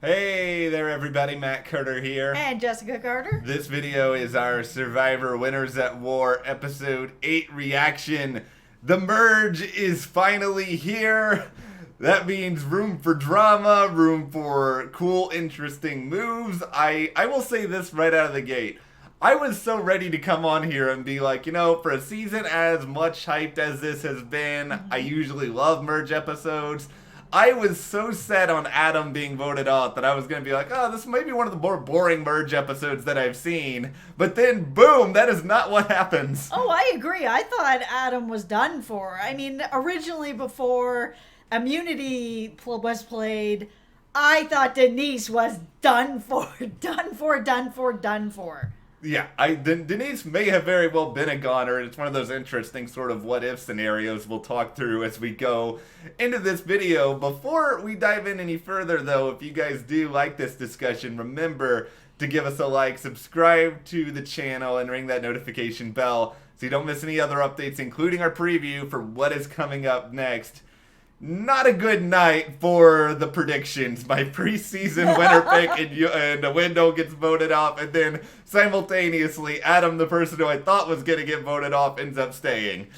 Hey there everybody, Matt Carter here. And Jessica Carter. This video is our Survivor Winners at War Episode 8 reaction. The merge is finally here. That means room for drama, room for cool, interesting moves. I will say this right out of the gate. I was so ready to come on here and be like, for a season as much hyped as this has been, I usually love merge episodes. I was so set on Adam being voted out that I was going to be like, oh, this might be one of the more boring merge episodes that I've seen. But then, boom, that is not what happens. Oh, I agree. I thought Adam was done for. I mean, originally before Immunity was played, I thought Denise was done for, done for, done for, done for. Yeah, Denise may have very well been a goner. It's one of those interesting sort of what-if scenarios we'll talk through as we go into this video. Before we dive in any further, though, if you guys do like this discussion, remember to give us a like, subscribe to the channel, and ring that notification bell so you don't miss any other updates, including our preview for what is coming up next. Not a good night for the predictions. My preseason winner pick and Wendell gets voted off, and then simultaneously Adam, the person who I thought was going to get voted off, ends up staying.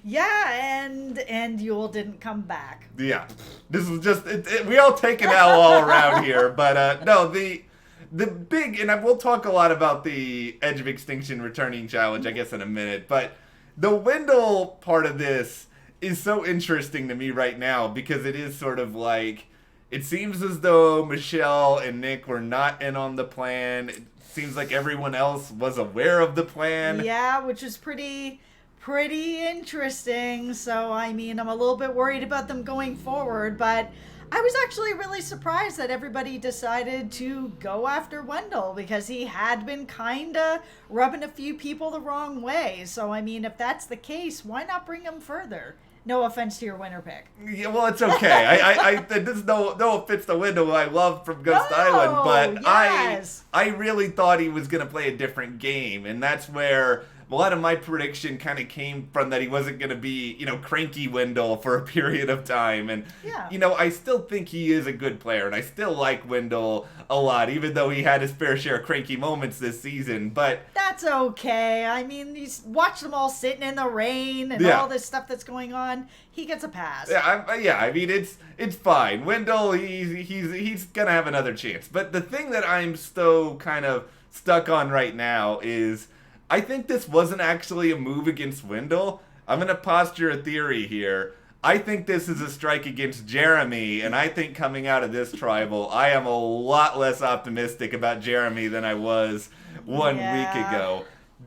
Yeah, and Yule didn't come back. Yeah, this was just we all take an L all around here, but no, the big, and we'll talk a lot about the Edge of Extinction returning challenge, I guess, in a minute, but the Wendell part of this is so interesting to me right now because it is sort of like, it seems as though Michelle and Nick were not in on the plan. It seems like everyone else was aware of the plan. Yeah, which is pretty interesting. So, I mean, I'm a little bit worried about them going forward, but I was actually really surprised that everybody decided to go after Wendell because he had been kind of rubbing a few people the wrong way. So, I mean, if that's the case, why not bring him further? No offense to your winner pick. Yeah, well, it's okay. I this is no offense to Wendell, I love from Ghost Island, but yes. I really thought he was going to play a different game, and that's where a lot of my prediction kind of came from, that he wasn't going to be, cranky Wendell for a period of time. And, yeah. I still think he is a good player, and I still like Wendell a lot, even though he had his fair share of cranky moments this season. But that's okay. I mean, you watch them all sitting in the rain and all this stuff that's going on. He gets a pass. Yeah, I mean, it's fine. Wendell, he's going to have another chance. But the thing that I'm so kind of stuck on right now is, I think this wasn't actually a move against Wendell. I'm going to posture a theory here. I think this is a strike against Jeremy, and I think coming out of this tribal, I am a lot less optimistic about Jeremy than I was one week ago.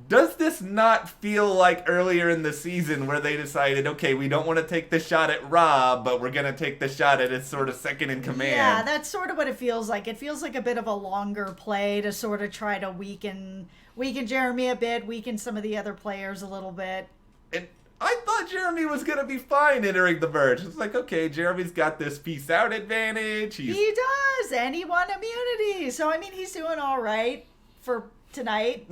Does this not feel like earlier in the season where they decided, okay, we don't want to take the shot at Rob, but we're going to take the shot at his sort of second in command? Yeah, that's sort of what it feels like. It feels like a bit of a longer play to sort of try to weaken Jeremy a bit, weaken some of the other players a little bit. And I thought Jeremy was going to be fine entering the merge. It's like, okay, Jeremy's got this peace out advantage. He does, and he won immunity. So, I mean, he's doing all right for tonight.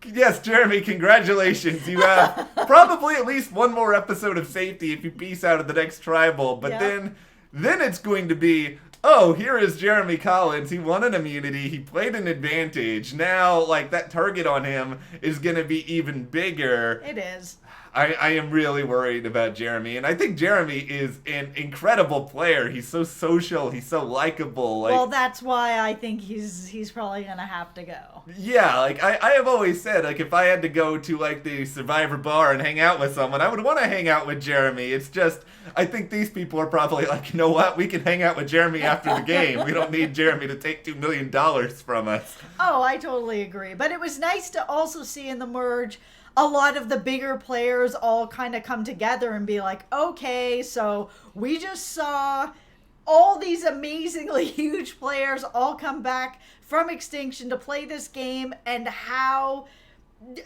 Yes, Jeremy, congratulations. You have probably at least one more episode of safety if you peace out of the next tribal. But then it's going to be, oh, here is Jeremy Collins. He won an immunity. He played an advantage. Now, like, that target on him is going to be even bigger. It is. I am really worried about Jeremy, and I think Jeremy is an incredible player. He's so social. He's so likable. Well, that's why I think he's probably gonna have to go. Yeah, like I have always said, like, if I had to go to like the Survivor bar and hang out with someone, I would want to hang out with Jeremy. It's just, I think these people are probably like, you know what? We can hang out with Jeremy after the game. We don't need Jeremy to take $2 million from us. Oh, I totally agree. But it was nice to also see in the merge a lot of the bigger players all kind of come together and be like, okay, so we just saw all these amazingly huge players all come back from Extinction to play this game, and how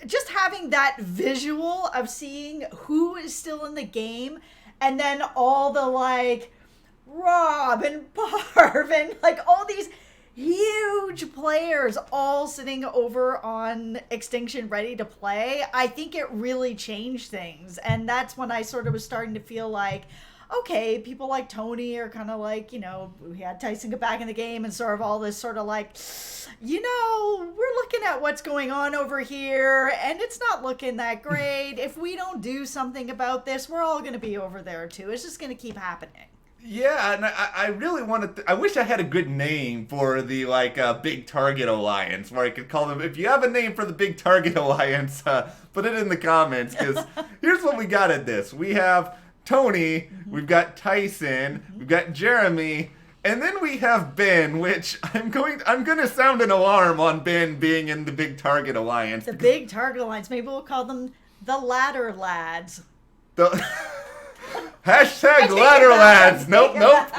just having that visual of seeing who is still in the game, and then all the like Rob and Barb and like all these huge players all sitting over on Extinction ready to play. I think it really changed things, and that's when I sort of was starting to feel like, okay, people like Tony are kind of like, we had Tyson get back in the game and sort of all this sort of like, we're looking at what's going on over here and it's not looking that great. If we don't do something about this, we're all going to be over there too. It's just going to keep happening. Yeah, and I really wanted I wish I had a good name for the, Big Target Alliance, where I could call them, if you have a name for the Big Target Alliance, put it in the comments, because here's what we got at this. We have Tony, we've got Tyson, we've got Jeremy, and then we have Ben, which I'm going to sound an alarm on Ben being in the Big Target Alliance. The Big Target Alliance. Maybe we'll call them the Ladder Lads. Hashtag ladder lads. Nope.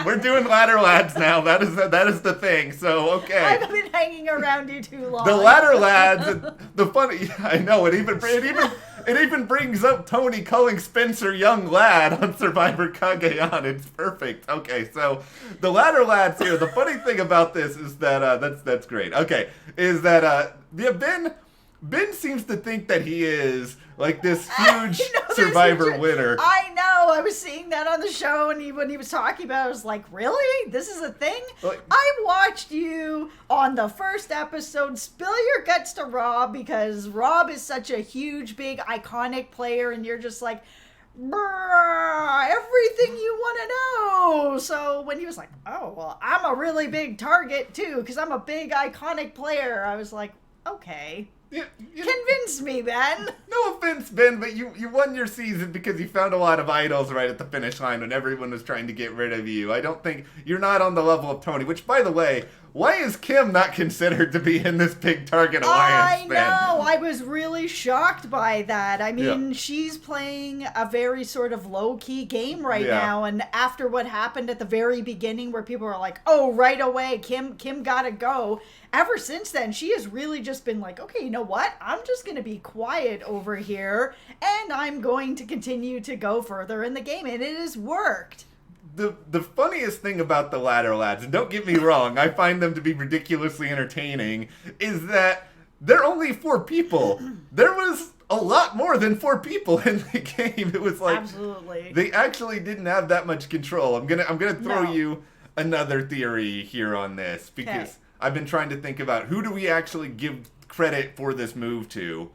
We're doing ladder lads now. That is the thing. So okay. I've been hanging around you too long. The ladder lads. The funny. I know it even brings up Tony calling Spencer young lad on Survivor Cagayan. It's perfect. Okay, so the ladder lads here. The funny thing about this is that that's great. Okay, is that Ben seems to think that he is like this huge Survivor winner. I know. I was seeing that on the show, and when he was talking about it, I was like, really? This is a thing? I watched you on the first episode spill your guts to Rob because Rob is such a huge, big, iconic player, and you're just like, everything you want to know. So when he was like, oh, well, I'm a really big target, too, because I'm a big, iconic player, I was like, okay. Convince me, Ben. No offense, Ben, but you won your season because you found a lot of idols right at the finish line when everyone was trying to get rid of you. I don't think you're not on the level of Tony, which, by the way, why is Kim not considered to be in this Big Target Alliance, I Ben? know. I was really shocked by that. I mean, she's playing a very sort of low-key game right now, and after what happened at the very beginning where people were like, oh, right away, Kim gotta go, ever since then, she has really just been like, okay, you know what? I'm just going to be quiet over here, and I'm going to continue to go further in the game, and it has worked. The funniest thing about the ladder lads, and don't get me wrong, I find them to be ridiculously entertaining, is that they're only 4 people. There was a lot more than 4 people in the game. It was like, absolutely, they actually didn't have that much control. I'm gonna throw you another theory here on this, because I've been trying to think about who do we actually give credit for this move to.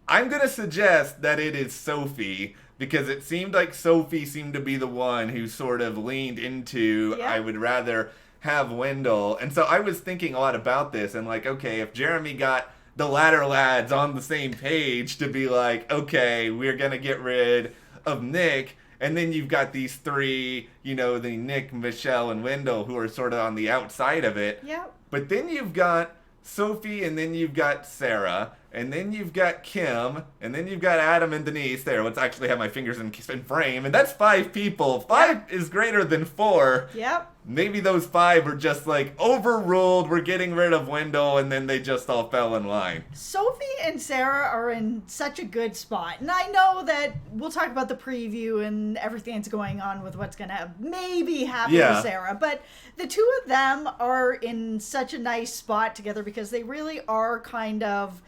I'm gonna suggest that it is Sophie, because it seemed like Sophie seemed to be the one who sort of leaned into, I would rather have Wendell. And so I was thinking a lot about this, and like, okay, if Jeremy got the ladder lads on the same page to be like, okay, we're gonna get rid of Nick, and then you've got these 3, the Nick, Michelle, and Wendell, who are sort of on the outside of it. Yep. But then you've got Sophie, and then you've got Sarah, and then you've got Kim, and then you've got Adam and Denise. There, let's actually have my fingers in frame, and that's 5 people. 5 is greater than 4. Yep. Maybe those 5 are just like overruled, we're getting rid of Wendell, and then they just all fell in line. Sophie and Sarah are in such a good spot. And I know that we'll talk about the preview and everything that's going on with what's going to maybe happen to Sarah. But the 2 of them are in such a nice spot together because they really are kind of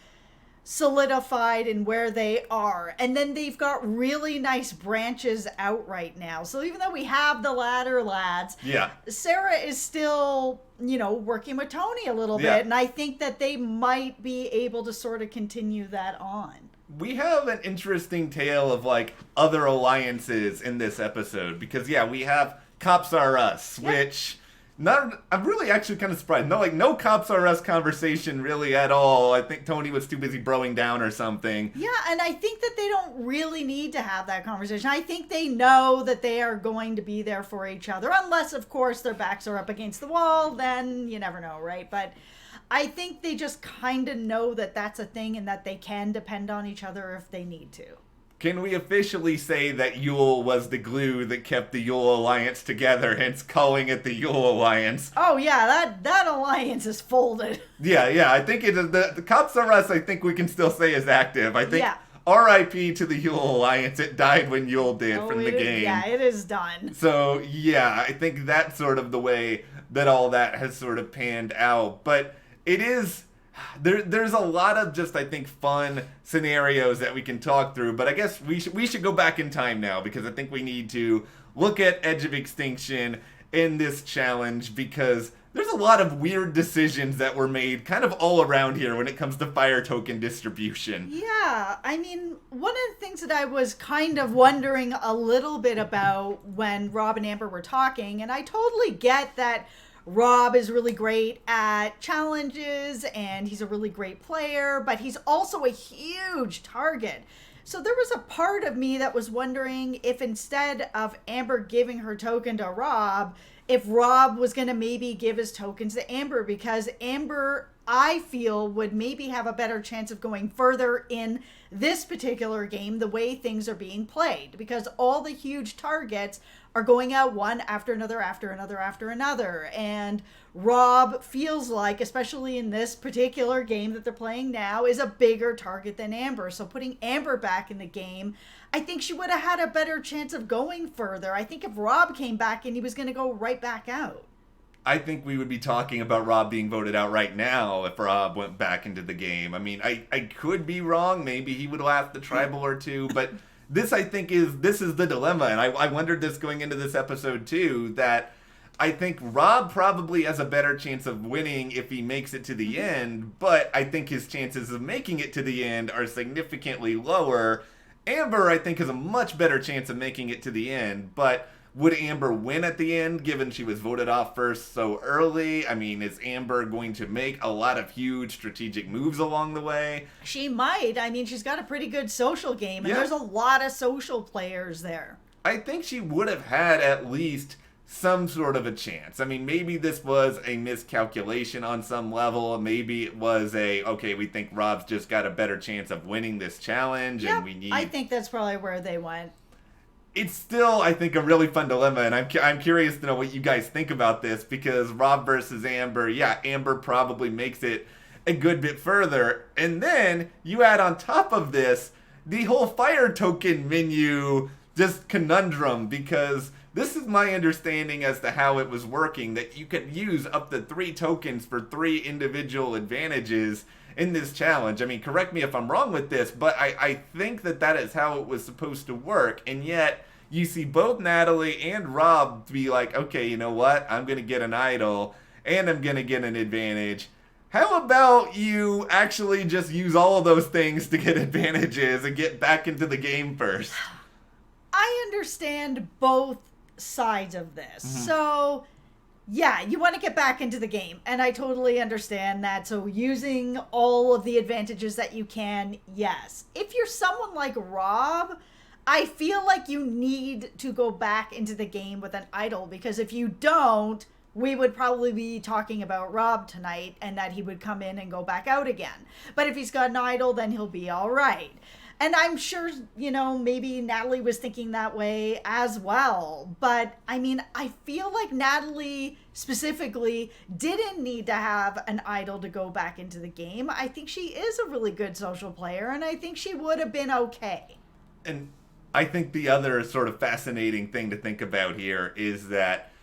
solidified in where they are, and then they've got really nice branches out right now. So even though we have the ladder lads, Sarah is still working with Tony a little bit, and I think that they might be able to sort of continue that on. We have an interesting tale of like other alliances in this episode, because we have Cops Are Us, which I'm really actually kind of surprised. No Cops Are Us conversation really at all. I think Tony was too busy broing down or something. Yeah, and I think that they don't really need to have that conversation. I think they know that they are going to be there for each other. Unless, of course, their backs are up against the wall, then you never know, right? But I think they just kind of know that that's a thing and that they can depend on each other if they need to. Can we officially say that Yule was the glue that kept the Yule Alliance together, hence calling it the Yule Alliance? Oh yeah, that alliance is folded. Yeah, I think it is the Cops Are Us, I think we can still say is active. I think R.I.P. to the Yule Alliance. It died when Yule did from the game. Yeah, it is done. So yeah, I think that's sort of the way that all that has sort of panned out. But it is... There's a lot of just, I think, fun scenarios that we can talk through, but I guess we should go back in time now, because I think we need to look at Edge of Extinction in this challenge, because there's a lot of weird decisions that were made kind of all around here when it comes to fire token distribution. Yeah, I mean, one of the things that I was kind of wondering a little bit about when Rob and Amber were talking, and I totally get that Rob is really great at challenges and he's a really great player, but he's also a huge target. So there was a part of me that was wondering if instead of Amber giving her token to Rob, if Rob was going to maybe give his tokens to Amber, because Amber, I feel, would maybe have a better chance of going further in this particular game the way things are being played, because all the huge targets are going out one after another, after another, after another. And Rob feels like, especially in this particular game that they're playing now, is a bigger target than Amber. So putting Amber back in the game, I think she would have had a better chance of going further. I think if Rob came back in, he was going to go right back out. I think we would be talking about Rob being voted out right now if Rob went back into the game. I mean, I could be wrong. Maybe he would last the tribal or two, but this, I think, is the dilemma. And I wondered this going into this episode too, that I think Rob probably has a better chance of winning if he makes it to the end, but I think his chances of making it to the end are significantly lower. Amber, I think, has a much better chance of making it to the end, but would Amber win at the end, given she was voted off first so early? I mean, is Amber going to make a lot of huge strategic moves along the way? She might. I mean, she's got a pretty good social game, and there's a lot of social players there. I think she would have had at least some sort of a chance. I mean, maybe this was a miscalculation on some level. Maybe it was okay, we think Rob's just got a better chance of winning this challenge, and we need... I think that's probably where they went. It's still, I think, a really fun dilemma, and I'm curious to know what you guys think about this, because Rob versus Amber, Amber probably makes it a good bit further, and then you add on top of this the whole fire token menu just conundrum, because this is my understanding as to how it was working, that you could use up to 3 tokens for 3 individual advantages in this challenge. I mean, correct me if I'm wrong with this, but I think that is how it was supposed to work, and yet you see both Natalie and Rob be like, okay, you know what, I'm going to get an idol, and I'm going to get an advantage. How about you actually just use all of those things to get advantages and get back into the game first? I understand both sides of this. Mm-hmm. So, yeah, you want to get back into the game, and I totally understand that. So using all of the advantages that you can, yes. If you're someone like Rob, I feel like you need to go back into the game with an idol, because if you don't, we would probably be talking about Rob tonight and that he would come in and go back out again. But if he's got an idol, then he'll be all right. And I'm sure, maybe Natalie was thinking that way as well. But, I mean, I feel like Natalie specifically didn't need to have an idol to go back into the game. I think she is a really good social player, and I think she would have been okay. And I think the other sort of fascinating thing to think about here is that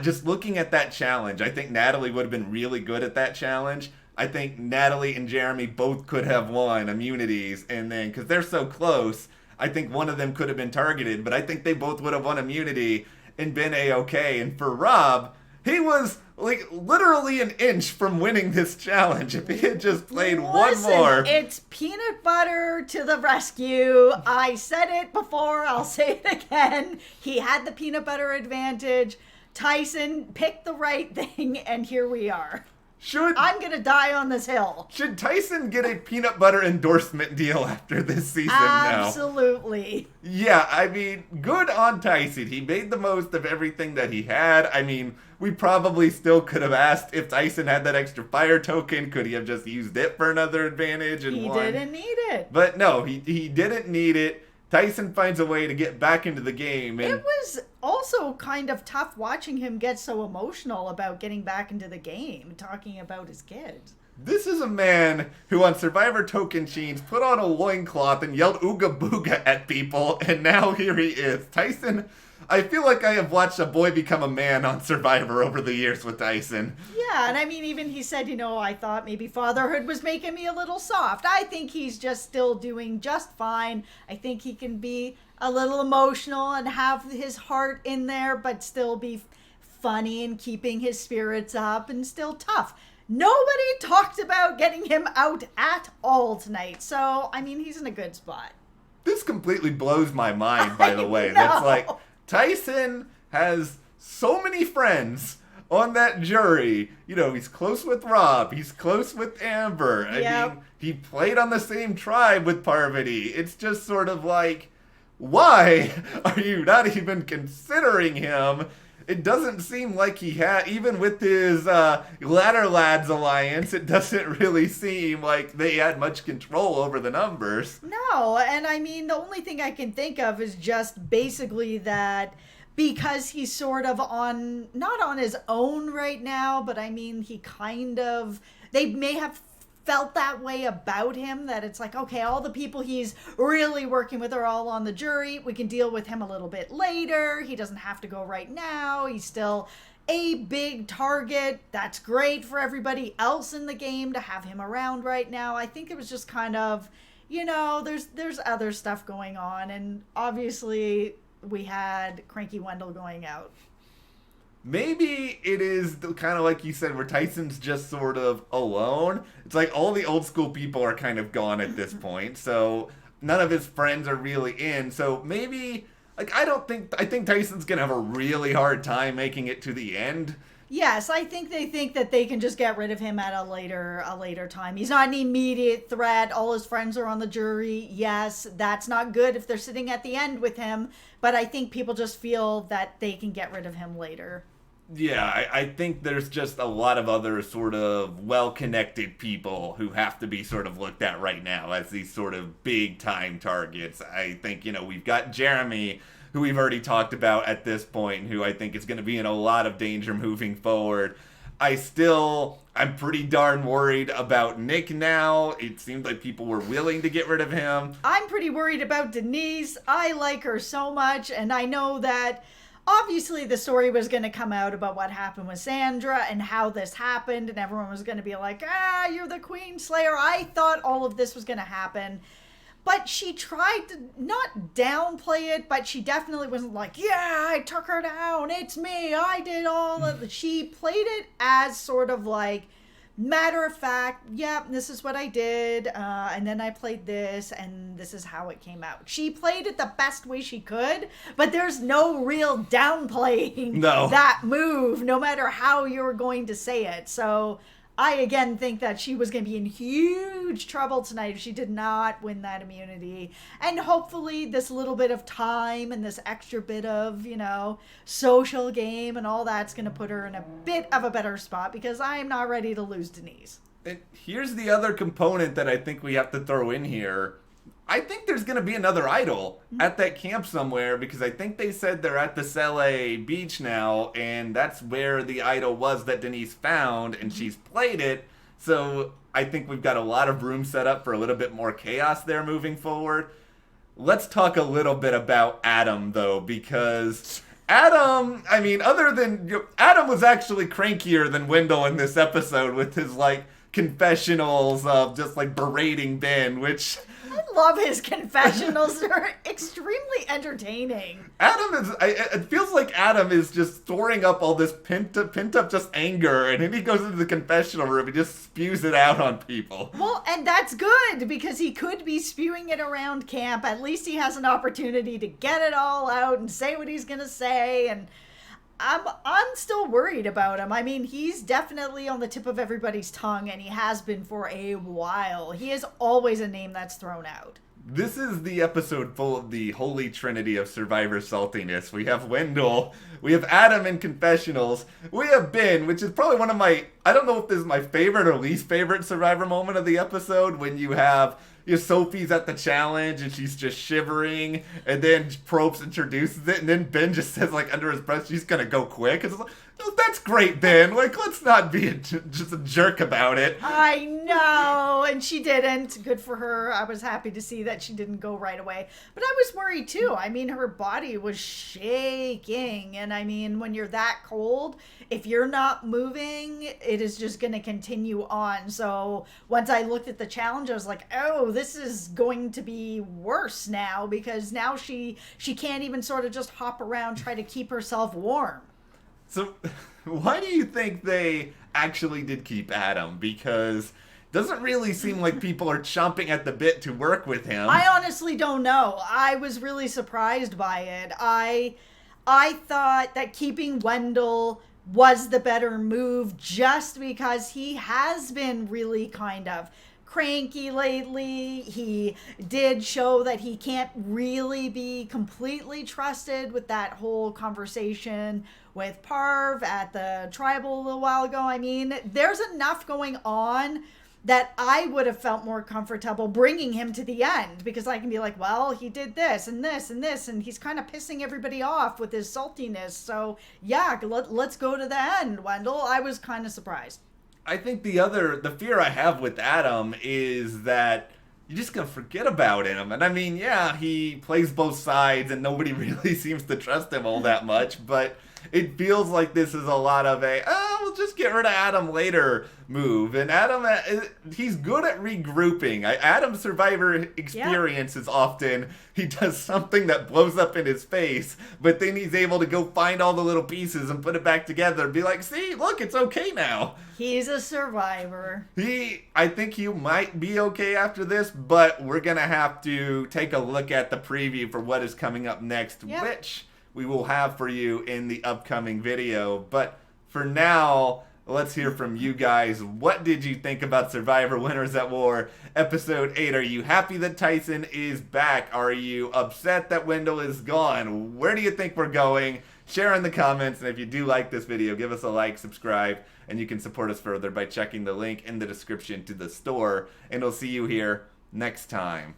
just looking at that challenge, I think Natalie would have been really good at that challenge. I think Natalie and Jeremy both could have won immunities, and then, because they're so close, I think one of them could have been targeted, but I think they both would have won immunity and been A-okay. And for Rob, he was like literally an inch from winning this challenge if he had just played one more. It's peanut butter to the rescue. I said it before, I'll say it again. He had the peanut butter advantage. Tyson picked the right thing, and here we are. I'm going to die on this hill. Should Tyson get a peanut butter endorsement deal after this season now? Absolutely. Yeah, I mean, good on Tyson. He made the most of everything that he had. I mean, we probably still could have asked if Tyson had that extra fire token. Could he have just used it for another advantage and won? He didn't need it. But no, he didn't need it. Tyson finds a way to get back into the game. And it was also kind of tough watching him get so emotional about getting back into the game, talking about his kids. This is a man who on Survivor Token Chains put on a loincloth and yelled ooga booga at people, and now here he is. Tyson, I feel like I have watched a boy become a man on Survivor over the years with Tyson. Yeah, and I mean, even he said, I thought maybe fatherhood was making me a little soft. I think he's just still doing just fine. I think he can be a little emotional and have his heart in there, but still be funny and keeping his spirits up and still tough. Nobody talked about getting him out at all tonight. So, I mean, he's in a good spot. This completely blows my mind, by the way. know. That's like, Tyson has so many friends on that jury. You know, he's close with Rob. He's close with Amber. I mean, he played on the same tribe with Parvati. It's just sort of like, why are you not even considering him? It doesn't seem like he had, even with his Ladder Lads alliance, it doesn't really seem like they had much control over the numbers. No, and I mean, the only thing I can think of is just basically that because he's sort of on, not on his own right now, but I mean, he kind of, they may have felt that way about him, that it's like, okay, all the people he's really working with are all on the jury. We can deal with him a little bit later. He doesn't have to go right now. He's still a big target. That's great for everybody else in the game to have him around right now. I think it was just kind of, you know, there's other stuff going on, and obviously we had Cranky Wendell going out. Maybe it is kind of like you said, where Tyson's just sort of alone. It's like all the old school people are kind of gone at this point, so none of his friends are really in. So maybe, like, I think Tyson's gonna have a really hard time making it to the end. Yes, I think they think that they can just get rid of him at a later time. He's not an immediate threat. All his friends are on the jury. Yes, that's not good if they're sitting at the end with him, but I think people just feel that they can get rid of him later. Yeah, I think there's just a lot of other sort of well-connected people who have to be sort of looked at right now as these sort of big-time targets. I think, you know, we've got Jeremy, who we've already talked about at this point, who I think is going to be in a lot of danger moving forward. I'm pretty darn worried about Nick now. It seemed like people were willing to get rid of him. I'm pretty worried about Denise. I like her so much, and I know that obviously the story was going to come out about what happened with Sandra and how this happened, and everyone was going to be like, you're the Queen Slayer. I thought all of this was going to happen. But she tried to not downplay it, but she definitely wasn't like, yeah, I took her down. It's me. I did all of it. She played it as sort of like, matter of fact, yeah, this is what I did, and then I played this, and this is how it came out. She played it the best way she could, but there's no real downplaying that move, no matter how you're going to say it. So I again think that she was going to be in huge trouble tonight if she did not win that immunity. And hopefully this little bit of time and this extra bit of, you know, social game and all that's going to put her in a bit of a better spot, because I am not ready to lose Denise. And here's the other component that I think we have to throw in here. I think there's going to be another idol at that camp somewhere, because I think they said they're at the Sele beach now, and that's where the idol was that Denise found, and she's played it. So I think we've got a lot of room set up for a little bit more chaos there moving forward. Let's talk a little bit about Adam, though, because Adam, I mean, Adam was actually crankier than Wendell in this episode with his, like, confessionals of just, like, berating Ben, which I love his confessionals. They're extremely entertaining. It feels like Adam is just storing up all this pent up just anger, and then he goes into the confessional room and just spews it out on people. Well, and that's good, because he could be spewing it around camp. At least he has an opportunity to get it all out and say what he's gonna say, and I'm still worried about him. I mean, he's definitely on the tip of everybody's tongue, and he has been for a while. He is always a name that's thrown out. This is the episode full of the holy trinity of Survivor saltiness. We have Wendell, we have Adam in confessionals, we have Ben, which is probably one of my, I don't know if this is my favorite or least favorite Survivor moment of the episode, when you have Sophie's at the challenge and she's just shivering, and then Probst introduces it, and then Ben just says, like, under his breath, she's gonna go quick. It's like, That's great, Ben. Like, let's not be just a jerk about it. I know, and she didn't. Good for her. I was happy to see that she didn't go right away. But I was worried too. I mean, her body was shaking. And I mean, when you're that cold, if you're not moving, it is just going to continue on. So once I looked at the challenge, I was like, oh, this is going to be worse now, because now she can't even sort of just hop around, try to keep herself warm. So, why do you think they actually did keep Adam? Because it doesn't really seem like people are chomping at the bit to work with him. I honestly don't know. I was really surprised by it. I thought that keeping Wendell was the better move, just because he has been really kind of cranky lately. He did show that he can't really be completely trusted with that whole conversation with Parv at the tribal a little while ago. I mean, there's enough going on that I would have felt more comfortable bringing him to the end, because I can be like, well, he did this and this and this, and he's kind of pissing everybody off with his saltiness. So yeah, let's go to the end, Wendell. I was kind of surprised. I think the fear I have with Adam is that you're just going to forget about him. And I mean, yeah, he plays both sides and nobody really seems to trust him all that much, but it feels like this is a lot of we'll just get rid of Adam later move. And Adam, he's good at regrouping. Adam's Survivor experience is often he does something that blows up in his face, but then he's able to go find all the little pieces and put it back together and be like, see, look, it's okay now. He's a survivor. I think he might be okay after this, but we're going to have to take a look at the preview for what is coming up next, which we will have for you in the upcoming video. But for now, let's hear from you guys. What did you think about Survivor Winners at War Episode 8? Are you happy that Tyson is back? Are you upset that Wendell is gone? Where do you think we're going? Share in the comments, and if you do like this video, give us a like, subscribe, and you can support us further by checking the link in the description to the store. And we'll see you here next time.